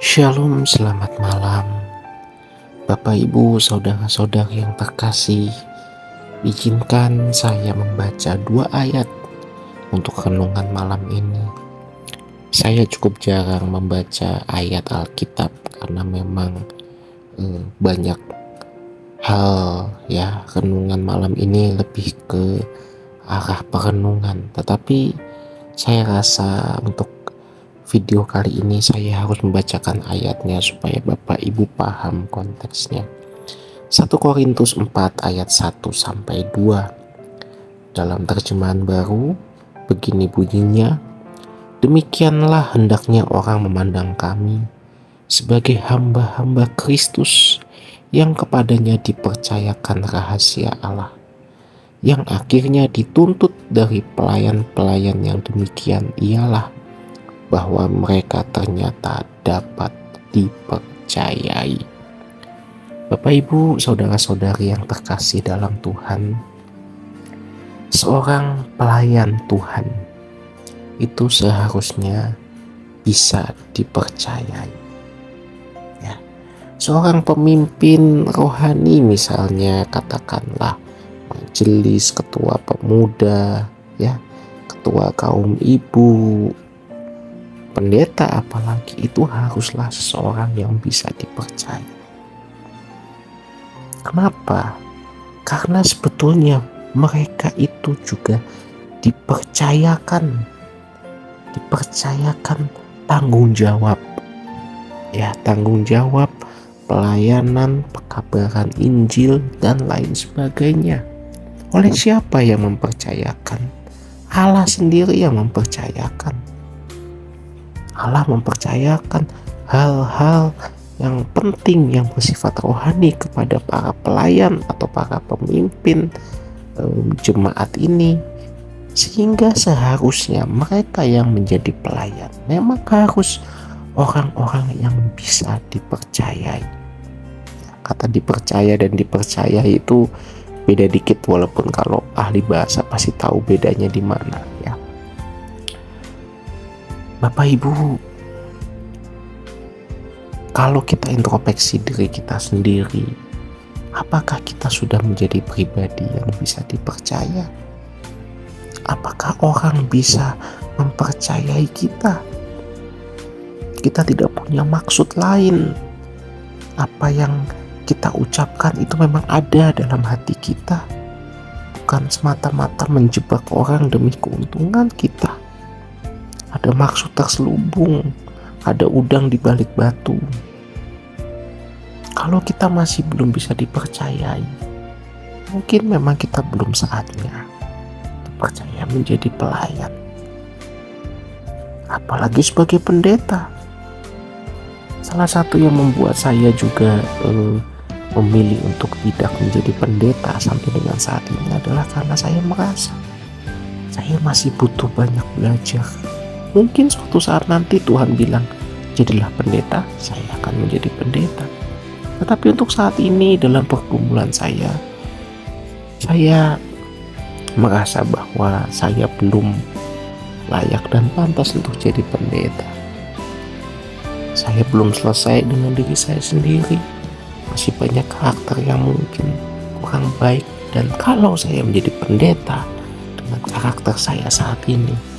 Shalom, selamat malam. Bapak, Ibu, saudara-saudari yang terkasih, izinkan saya membaca 2 ayat untuk renungan malam ini. Saya cukup jarang membaca ayat Alkitab karena memang banyak hal ya. Renungan malam ini lebih ke arah perenungan, tetapi saya rasa untuk video kali ini saya harus membacakan ayatnya supaya Bapak Ibu paham konteksnya. 1 Korintus 4 ayat 1-2 dalam terjemahan baru begini bunyinya, demikianlah hendaknya orang memandang kami sebagai hamba-hamba Kristus yang kepadanya dipercayakan rahasia Allah, yang akhirnya dituntut dari pelayan-pelayan yang demikian ialah bahwa mereka ternyata dapat dipercayai. Bapak, Ibu, saudara-saudari yang terkasih dalam Tuhan, seorang pelayan Tuhan itu seharusnya bisa dipercayai. Ya, seorang pemimpin rohani misalnya, katakanlah majelis, ketua pemuda, ya, ketua kaum ibu, pendeta apalagi, itu haruslah seseorang yang bisa dipercaya. Kenapa? Karena sebetulnya mereka itu juga dipercayakan tanggung jawab, ya, tanggung jawab pelayanan, pekabaran Injil dan lain sebagainya. Oleh siapa yang mempercayakan? Allah sendiri yang mempercayakan. Allah mempercayakan hal-hal yang penting yang bersifat rohani kepada para pelayan atau para pemimpin jemaat ini, sehingga seharusnya mereka yang menjadi pelayan memang harus orang-orang yang bisa dipercayai. Kata dipercaya dan dipercaya itu beda dikit, walaupun kalau ahli bahasa pasti tahu bedanya di mana, ya. Bapak, Ibu, kalau kita introspeksi diri kita sendiri, apakah kita sudah menjadi pribadi yang bisa dipercaya? Apakah orang bisa mempercayai kita? Kita tidak punya maksud lain. Apa yang kita ucapkan itu memang ada dalam hati kita, bukan semata-mata menjebak orang demi keuntungan kita. Ada maksud terselubung, ada udang di balik batu. Kalau kita masih belum bisa dipercayai, mungkin memang kita belum saatnya dipercaya menjadi pelayan. Apalagi sebagai pendeta. Salah satu yang membuat saya juga memilih untuk tidak menjadi pendeta sampai dengan saat ini adalah karena saya merasa saya masih butuh banyak belajar. Mungkin suatu saat nanti Tuhan bilang, jadilah pendeta, saya akan menjadi pendeta. Tetapi untuk saat ini dalam pergumulan saya merasa bahwa saya belum layak dan pantas untuk jadi pendeta. Saya belum selesai dengan diri saya sendiri. Masih banyak karakter yang mungkin kurang baik. Dan kalau saya menjadi pendeta dengan karakter saya saat ini,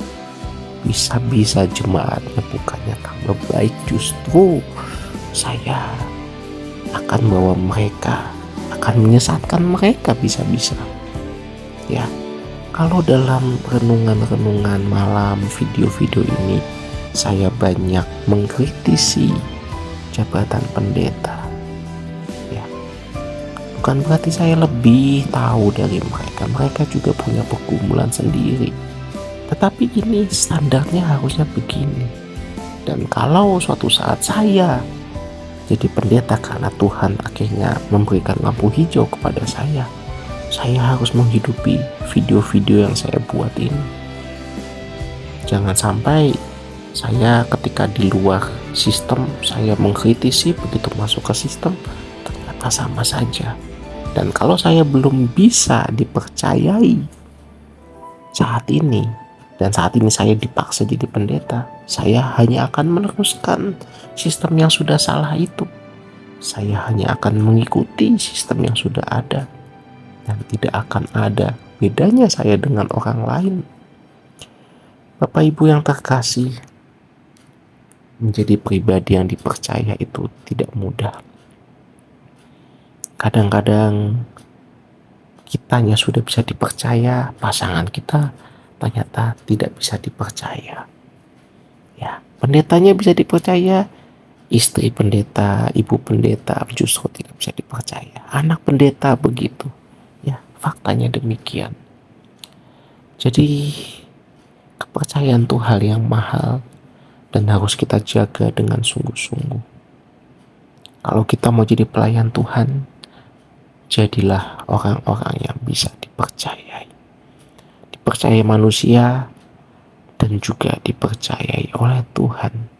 bisa-bisa jemaatnya bukannya tambah baik, justru saya akan bawa mereka, akan menyesatkan mereka bisa-bisa. Ya, kalau dalam renungan-renungan malam, video-video ini saya banyak mengkritisi jabatan pendeta. Ya, bukan berarti saya lebih tahu dari mereka. Mereka juga punya pergumulan sendiri. Tetapi ini standarnya harusnya begini. Dan kalau suatu saat saya jadi pendeta karena Tuhan akhirnya memberikan lampu hijau kepada saya harus menghidupi video-video yang saya buat ini. Jangan sampai saya ketika di luar sistem saya mengkritisi, begitu masuk ke sistem ternyata sama saja. Dan kalau saya belum bisa dipercayai saat ini, dan saat ini saya dipaksa jadi pendeta, Saya hanya akan meneruskan sistem yang sudah salah itu. Saya hanya akan mengikuti sistem yang sudah ada dan tidak akan ada bedanya saya dengan orang lain. Bapak Ibu yang terkasih, menjadi pribadi yang dipercaya itu tidak mudah. Kadang-kadang kitanya sudah bisa dipercaya, pasangan kita ternyata tidak bisa dipercaya. Ya, pendetanya bisa dipercaya, istri pendeta, ibu pendeta justru tidak bisa dipercaya. Anak pendeta begitu. Ya, faktanya demikian. Jadi kepercayaan itu hal yang mahal dan harus kita jaga dengan sungguh-sungguh. Kalau kita mau jadi pelayan Tuhan, jadilah orang-orang yang bisa dipercayai. Dipercayai manusia dan juga dipercayai oleh Tuhan.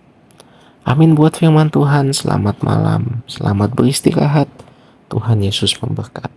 Amin buat firman Tuhan. Selamat malam, selamat beristirahat. Tuhan Yesus memberkati.